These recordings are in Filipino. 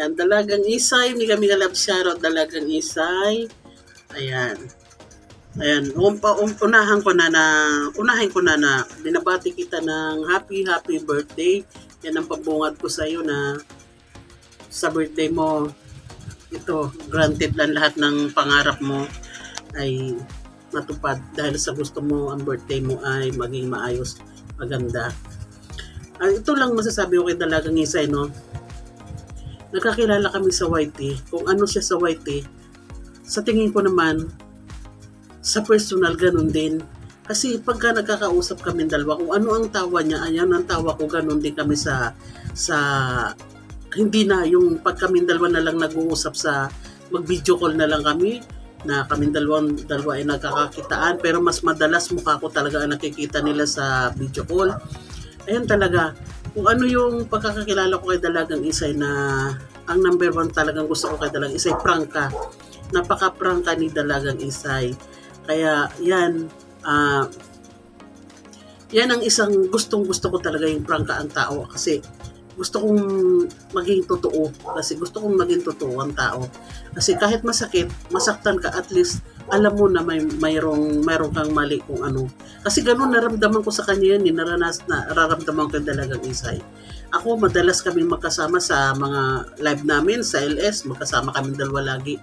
Ayan, Dalagang Isay, ni kami kalab shoutout Dalagang Isay. Ayan. Ayan, unahin ko na binabati kita ng happy birthday. Yan ang pabungad ko sa iyo na sa birthday mo, ito, granted lang lahat ng pangarap mo ay matupad dahil sa gusto mo ang birthday mo ay maging maayos, maganda. Ito lang masasabi ko kay Dalagang Isay, no? Nagkakilala kami sa YT. Kung ano siya sa YT, sa tingin ko naman, sa personal, ganun din. Kasi pagka nagkakausap kami dalawa, kung ano ang tawa niya, ayan ang tawa ko, ganun din kami sa hindi na yung pag kami dalawa na lang nag-uusap sa mag-video call na lang kami, na kami dalawa ay nagkakakitaan, pero mas madalas mukha ko talaga ang nakikita nila sa video call. Ayan talaga, kung ano yung pagkakakilala ko kay Dalagang Isay na ang number one talagang gusto ko kay Dalagang Isay, prangka. Napaka-prangka ni Dalagang Isay. Kaya yan, yan ang isang gustong-gusto ko talaga, yung prangka ang tao. Kasi gusto kong maging totoo. Kasi gusto kong maging totoo ang tao. Kasi kahit masakit, masaktan ka, at least alam mo na mayroong kang mali kung ano. Kasi ganun naramdaman ko sa kanya yan, nararamdaman ko yung Dalagang Isay. Ako, madalas kami magkasama sa mga live namin sa LS, magkasama kami dalawa lagi.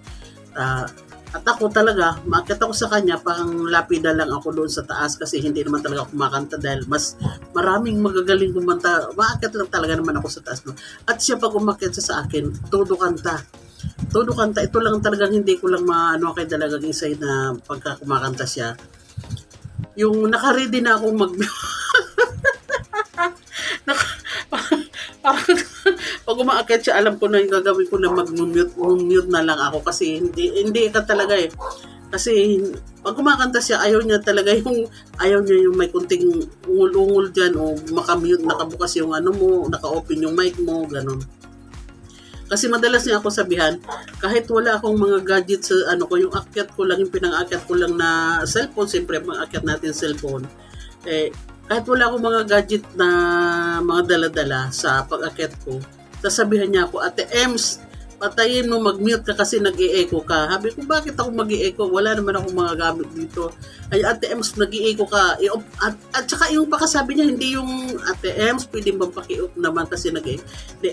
At ako talaga, maakyat ako sa kanya, pang lapida lang ako doon sa taas kasi hindi naman talaga ako kumakanta dahil mas maraming magagaling kumanta. Maakyat lang talaga naman ako sa taas. No? At siya pag umakyat siya sa akin, todo kanta. Ito lang talagang hindi ko lang maano kay Dalagang Isay na pagka kumakanta siya. Yung naka-ready na akong parang pag umaakyat siya, alam ko na yung gagawin ko na mag-mute na lang ako kasi hindi ka talaga eh. Kasi pag kumakanta siya, ayaw niya yung may kunting ungol-ungol dyan o makamute, nakabukas yung ano mo, naka-open yung mic mo, ganun. Kasi madalas niya ako sabihan, kahit wala akong mga gadgets sa ano ko, yung akyat ko lang, yung pinang-akyat ko lang na cellphone, siyempre pang-akyat natin cellphone, kahit wala akong mga gadget na mga dala-dala sa pag-akyat ko, sasabihan niya ako, Ate Ems, patayin mo, mag-mute ka kasi nag-i-echo ka. Sabi ko, bakit ako mag-i-echo? Wala naman akong mga gamit dito. Ay, Ate Ems, nag-i-echo ka. At saka yung pakasabi niya, hindi yung Ate Ems, pwede bang paki-up naman kasi nag-i-echo.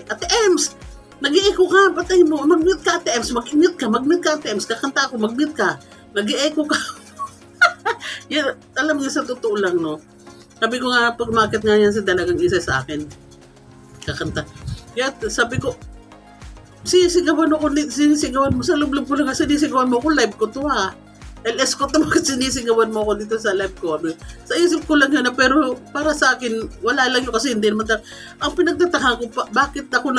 Ate Ems, nag-i-echo ka, patayin mo, mag-mute ka, Ate Ems, mag-mute ka, Ate Ems, kakanta ako, mag-mute ka, nag-i-echo ka. Yan, alam niyo, sa totoo lang, no? Sabi ko nga, pag market nga yan si Dalagang Isay sa akin, kakanta. Kaya sabi ko, sinisigawan mo sa loob ko lang kasi sinisigawan mo ko, live ko to ha. LS ko to, sinisigawan mo ko dito sa live ko. Sa isip ko lang yun na, pero para sa akin, wala lang yun kasi hindi naman ang pinagtatahan ko, bakit ako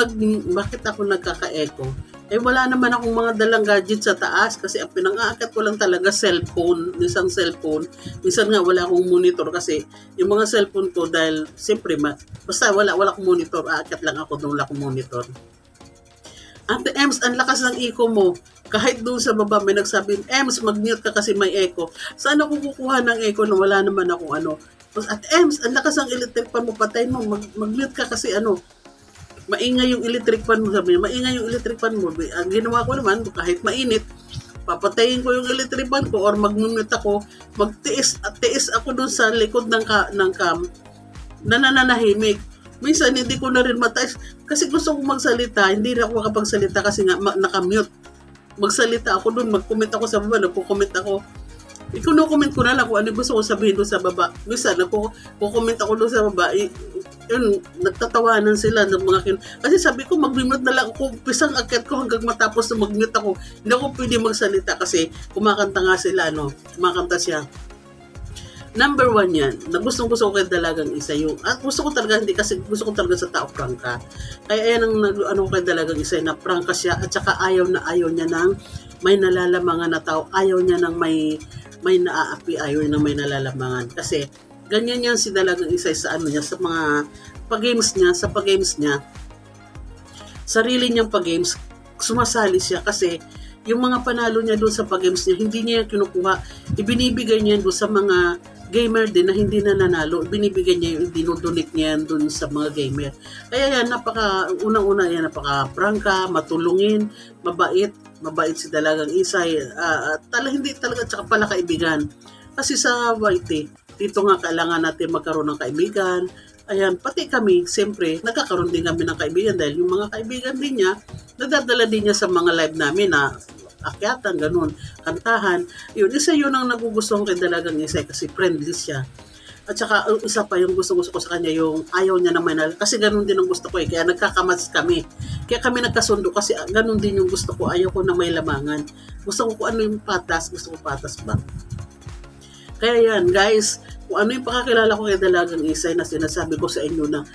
nagkaka-echo? Wala naman akong mga dalang gadget sa taas kasi ang pinang-aakyat ko lang talaga cellphone, isang cellphone. Minsan nga wala akong monitor kasi yung mga cellphone ko dahil siyempre basta wala akong monitor, aakyat lang ako doon, wala akong monitor. Ate Ems, ang lakas ng echo mo. Kahit doon sa baba may nagsabi, Ems, mag-mute ka kasi may echo. Saan ako kukuha ng echo na wala naman akong ano? Ate Ems, ang lakas ng electric fan mo, patayin mo, mag-mute ka kasi ano, maingay yung electric fan mo, sabi niya, maingay yung electric fan mo. Ang ginawa ko naman, kahit mainit, papatayin ko yung electric fan ko or mag-mute ako, tiis ako doon sa likod ng cam, nananahimik. Minsan hindi ko na rin mataas kasi gusto kong magsalita, hindi na ako makapagsalita kasi nga naka-mute. Magsalita ako doon, mag-comment ako sa baba, nagko-comment ako. Ikuno-comment ko na lang kung ano gusto ko sabihin doon sa baba. Minsan nagko-comment ako doon sa baba, yun, nagtatawanan sila ng mga kasi sabi ko mag-mute na lang ako, pisang akyat ko hanggang matapos na mag-mute ako. Hindi ako pwede magsalita kasi kumakanta nga sila, kumakanta siya. Number one yan, na gusto ko kay Dalagang Isay yung, at gusto ko talaga, hindi kasi gusto ko talaga sa tao prangka. Kaya yan ang kay Dalagang Isay na prangka siya at saka ayaw niya ng may nalalamangan na tao, ayaw niya ng may naaapi, ayaw niya ng may nalalamangan. Kasi ganyan yan si Dalagang Isay sa ano niya, sa mga pag-games niya, sarili niyang pag-games, sumasali siya kasi yung mga panalo niya doon sa pag-games niya, hindi niya kinukuha, ibinibigay niya doon sa mga gamer din na hindi na nanalo, binibigyan niya yung dinodonate niya yan dun sa mga gamer. Kaya yan, unang-una yan, napaka-prangka, matulungin, mabait si Dalagang Isay, hindi talaga, tsaka pala kaibigan. Kasi sa YT, dito nga kailangan natin magkaroon ng kaibigan. Ayan, pati kami, siyempre, nagkakaroon din kami ng kaibigan dahil yung mga kaibigan din niya, nadadala din niya sa mga live namin na akyatan, ganun, kantahan. Yun ang nagugustuhan kay Dalagang Isay kasi friendly siya. At saka, isa pa yung gusto ko sa kanya, yung ayaw niya naman, kasi ganun din ang gusto ko kaya nagkakamats kami. Kaya kami nagkasundo kasi ganun din yung gusto ko, ayaw ko na may lamangan. Gusto ko kung ano yung patas, gusto ko patas ba. Kaya yan, guys, kung ano yung pakakilala ko kay Dalagang Isay na sinasabi ko sa inyo na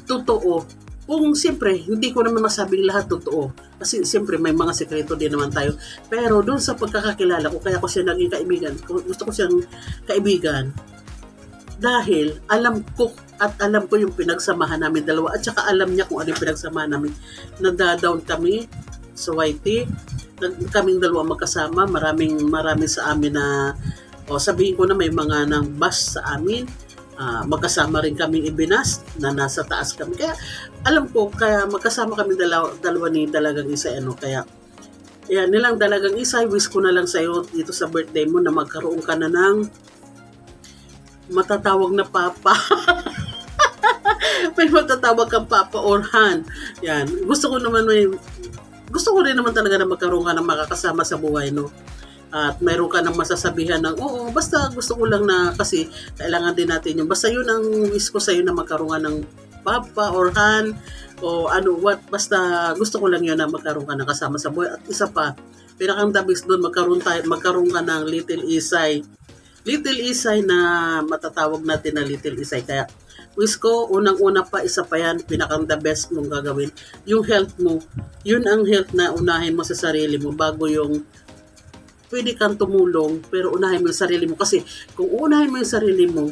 totoo, kung siyempre, hindi ko naman masabing lahat totoo. Kasi siyempre, may mga sekreto din naman tayo. Pero doon sa pagkakakilala ko, kaya ko siya naging kaibigan, gusto ko siyang kaibigan, dahil alam ko yung pinagsamahan namin dalawa at saka alam niya kung ano yung pinagsamahan namin. Nagda-down kami sa YT, kaming dalawa magkasama, maraming sa amin na sabihin ko na may mga nang bus sa amin, magkasama rin kaming ibinas na nasa taas kami. Kaya alam ko, kaya magkasama kami dalawa ni Dalagang Isay. Kaya yan, nilang Dalagang Isay, wish ko na lang sa'yo dito sa birthday mo na magkaroon ka na ng matatawag na papa. May matatawag kang papa or han. Yan, gusto ko rin naman talaga na magkaroon ka ng makakasama sa buhay, no? At mayroon ka ng masasabihan ng, oo, basta gusto ko lang na, kasi kailangan din natin yung, basta yun ang wish ko sa'yo na magkaroon ka ng papa or han, o basta gusto ko lang yun na magkaroon ka ng kasama sa buhay. At isa pa, pinakang dabis doon, magkaroon ka ng Little Isay. Little Isay na matatawag natin na Little Isay. Kaya, wish ko, unang-una pa, isa pa yan, pinakang the best mong gagawin. Yung health mo, yun ang health na unahin mo sa sarili mo bago yung pwede kang tumulong, pero unahin mo yung sarili mo. Kasi kung unahin mo yung sarili mo,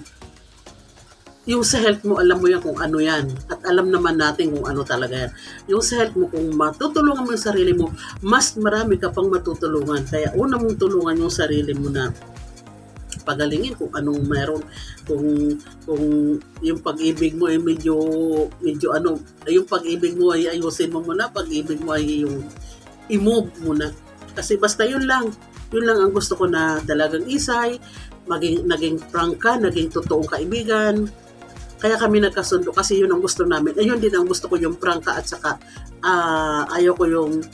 yung sa health mo, alam mo yan kung ano yan. At alam naman natin kung ano talaga yan. Yung sa health mo, kung matutulungan mo yung sarili mo, mas marami ka pang matutulungan. Kaya una mong tulungan yung sarili mo na pagalingin kung anong meron. Kung yung pag-ibig mo ay medyo yung pag-ibig mo ay ayusin mo muna, pag-ibig mo ay yung i-move muna. Kasi basta yun lang ang gusto ko na Dalagang Isay, naging prangka, naging totoong kaibigan. Kaya kami nagkasundo kasi yun ang gusto namin. Ayun din ang gusto ko, yung prangka at saka ayaw ko yung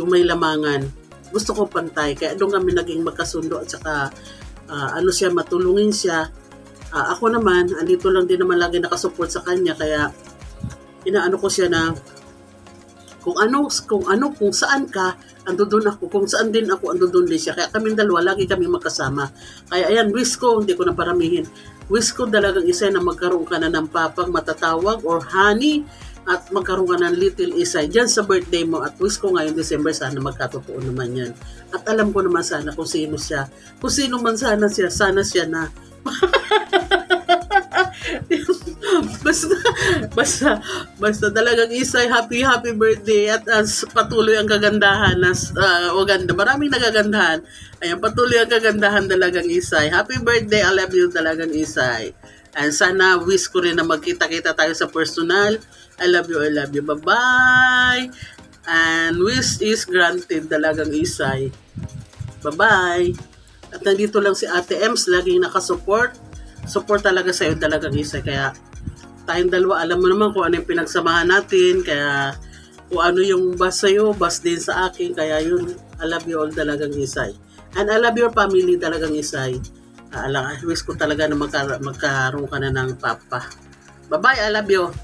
may lamangan. Gusto ko pantay. Kaya doon kami naging magkasundo at saka matulungin siya. Ako naman, andito lang din naman lagi nakasupport sa kanya. Kaya inaano ko siya na kung saan ka, andun ako. Kung saan din ako, andun din siya. Kaya kaming dalawa, lagi kami magkasama. Kaya ayan, wish ko, hindi ko na paramihin. Wish ko Dalagang Isay na magkaroon ka na ng papang matatawag or honey at magkaroon ka ng Little Isay dyan sa birthday mo. At wish ko ngayong December, sana magkatotoo naman yan. At alam ko naman sana kung sino siya. Kung sino man sana siya na. basta Dalagang Isay, happy birthday at patuloy ang kagandahan maraming nagagandahan. Ayan, patuloy ang kagandahan Dalagang Isay. Happy birthday, I love you Dalagang Isay. And sana wish ko rin na magkita-kita tayo sa personal. I love you, bye-bye. And wish is granted Dalagang Isay. Bye-bye. At nandito lang si Ate Ems, laging nakasupport. Support talaga sa'yo Dalagang Isay. Kaya tayong dalawa, alam mo naman kung ano yung pinagsamahan natin. Kaya kung ano yung bus sa'yo, bus din sa akin. Kaya yun, I love you all Dalagang Isay. And I love your family Dalagang Isay. Wish ko talaga na magkaroon ka na ng papa. Bye-bye, I love you.